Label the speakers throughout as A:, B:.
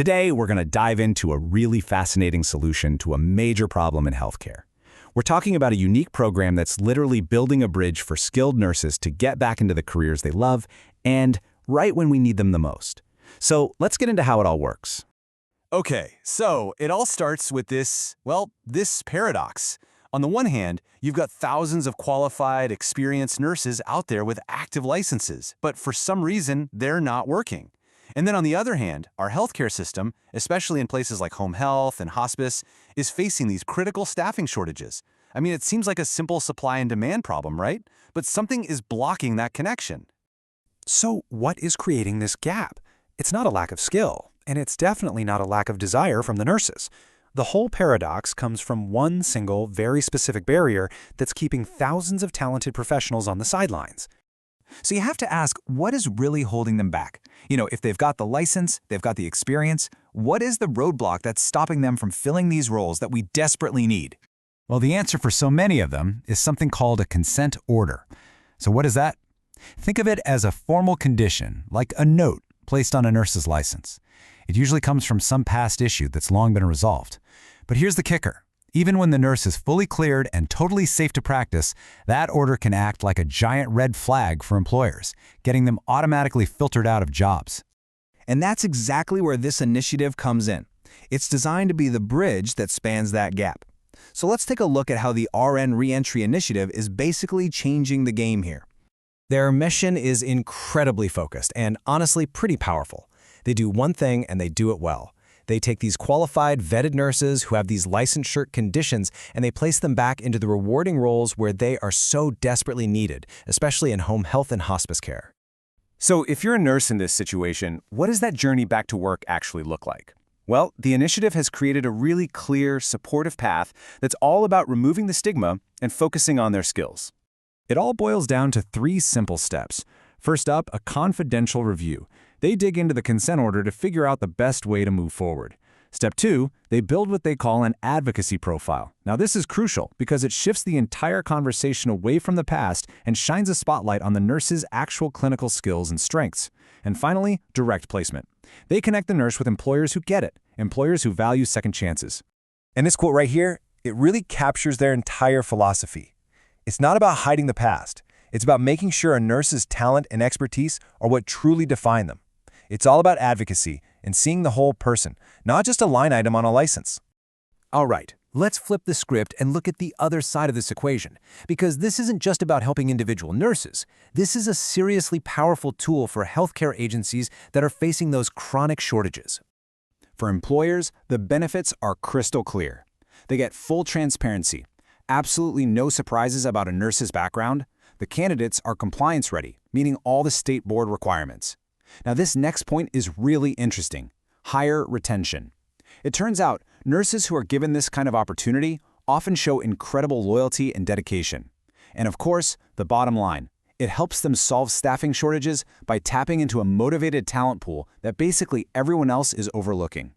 A: Today, we're going to dive into a really fascinating solution to a major problem in healthcare. We're talking about a unique program that's literally building a bridge for skilled nurses to get back into the careers they love, and right when we need them the most. So let's get into how it all works.
B: Okay, so it all starts with this paradox. On the one hand, you've got thousands of qualified, experienced nurses out there with active licenses, but for some reason, they're not working. And then on the other hand, our healthcare system, especially in places like home health and hospice, is facing these critical staffing shortages. I mean, it seems like a simple supply and demand problem, right? But something is blocking that connection.
C: So what is creating this gap? It's not a lack of skill, and it's definitely not a lack of desire from the nurses. The whole paradox comes from one single, very specific barrier that's keeping thousands of talented professionals on the sidelines.
D: So you have to ask, what is really holding them back? If they've got the license, they've got the experience, what is the roadblock that's stopping them from filling these roles that we desperately need?
E: Well, the answer for so many of them is something called a consent order. So what is that? Think of it as a formal condition, like a note placed on a nurse's license. It usually comes from some past issue that's long been resolved. But here's the kicker. Even when the nurse is fully cleared and totally safe to practice, that order can act like a giant red flag for employers, getting them automatically filtered out of jobs.
D: And that's exactly where this initiative comes in. It's designed to be the bridge that spans that gap. So let's take a look at how the RN Reentry Initiative is basically changing the game here. Their mission is incredibly focused and honestly pretty powerful. They do one thing and they do it well. They take these qualified, vetted nurses who have these licensure conditions and they place them back into the rewarding roles where they are so desperately needed, especially in home health and hospice care.
B: So if you're a nurse in this situation, what does that journey back to work actually look like? Well, the initiative has created a really clear, supportive path that's all about removing the stigma and focusing on their skills. It all boils down to 3 simple steps. First up, a confidential review. They dig into the consent order to figure out the best way to move forward. Step 2, they build what they call an advocacy profile. Now this is crucial because it shifts the entire conversation away from the past and shines a spotlight on the nurse's actual clinical skills and strengths. And finally, direct placement. They connect the nurse with employers who get it, employers who value second chances.
C: And this quote right here, it really captures their entire philosophy. It's not about hiding the past. It's about making sure a nurse's talent and expertise are what truly define them. It's all about advocacy and seeing the whole person, not just a line item on a license.
D: All right, let's flip the script and look at the other side of this equation, because this isn't just about helping individual nurses. This is a seriously powerful tool for healthcare agencies that are facing those chronic shortages.
B: For employers, the benefits are crystal clear. They get full transparency, absolutely no surprises about a nurse's background. The candidates are compliance ready, meeting all the state board requirements. Now this next point is really interesting. Higher retention. It turns out nurses who are given this kind of opportunity often show incredible loyalty and dedication. And of course, the bottom line, it helps them solve staffing shortages by tapping into a motivated talent pool that basically everyone else is overlooking.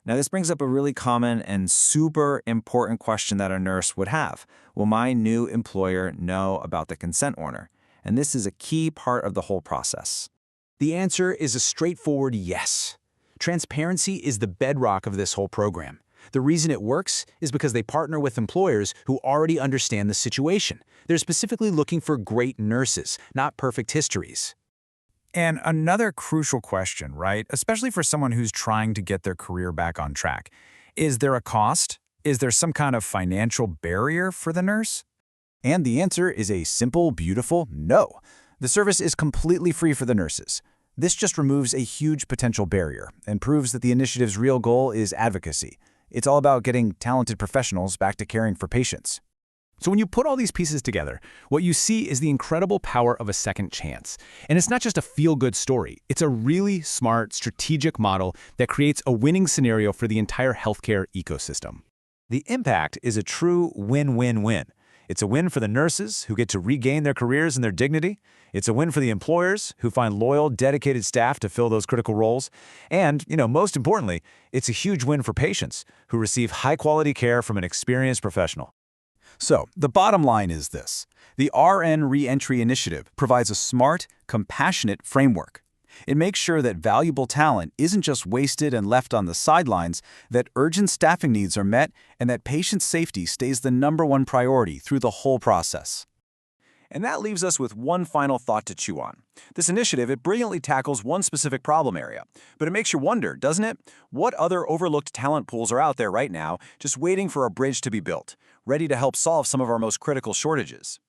F: Now, this brings up a really common and super important question that a nurse would have. Will my new employer know about the consent order? And this is a key part of the whole process.
D: The answer is a straightforward yes. Transparency is the bedrock of this whole program. The reason it works is because they partner with employers who already understand the situation. They're specifically looking for great nurses, not perfect histories.
E: And another crucial question, right? Especially for someone who's trying to get their career back on track. Is there a cost? Is there some kind of financial barrier for the nurse?
B: And the answer is a simple, beautiful no. The service is completely free for the nurses. This just removes a huge potential barrier and proves that the initiative's real goal is advocacy. It's all about getting talented professionals back to caring for patients.
A: So when you put all these pieces together, what you see is the incredible power of a second chance. And it's not just a feel-good story. It's a really smart, strategic model that creates a winning scenario for the entire healthcare ecosystem.
B: The impact is a true win-win-win. It's a win for the nurses who get to regain their careers and their dignity. It's a win for the employers who find loyal, dedicated staff to fill those critical roles. And, most importantly, it's a huge win for patients who receive high-quality care from an experienced professional. So, the bottom line is this. The RN Reentry Initiative provides a smart, compassionate framework. It makes sure that valuable talent isn't just wasted and left on the sidelines, that urgent staffing needs are met, and that patient safety stays the #1 priority through the whole process. And that leaves us with one final thought to chew on. This initiative, it brilliantly tackles one specific problem area. But it makes you wonder, doesn't it? What other overlooked talent pools are out there right now, just waiting for a bridge to be built, ready to help solve some of our most critical shortages?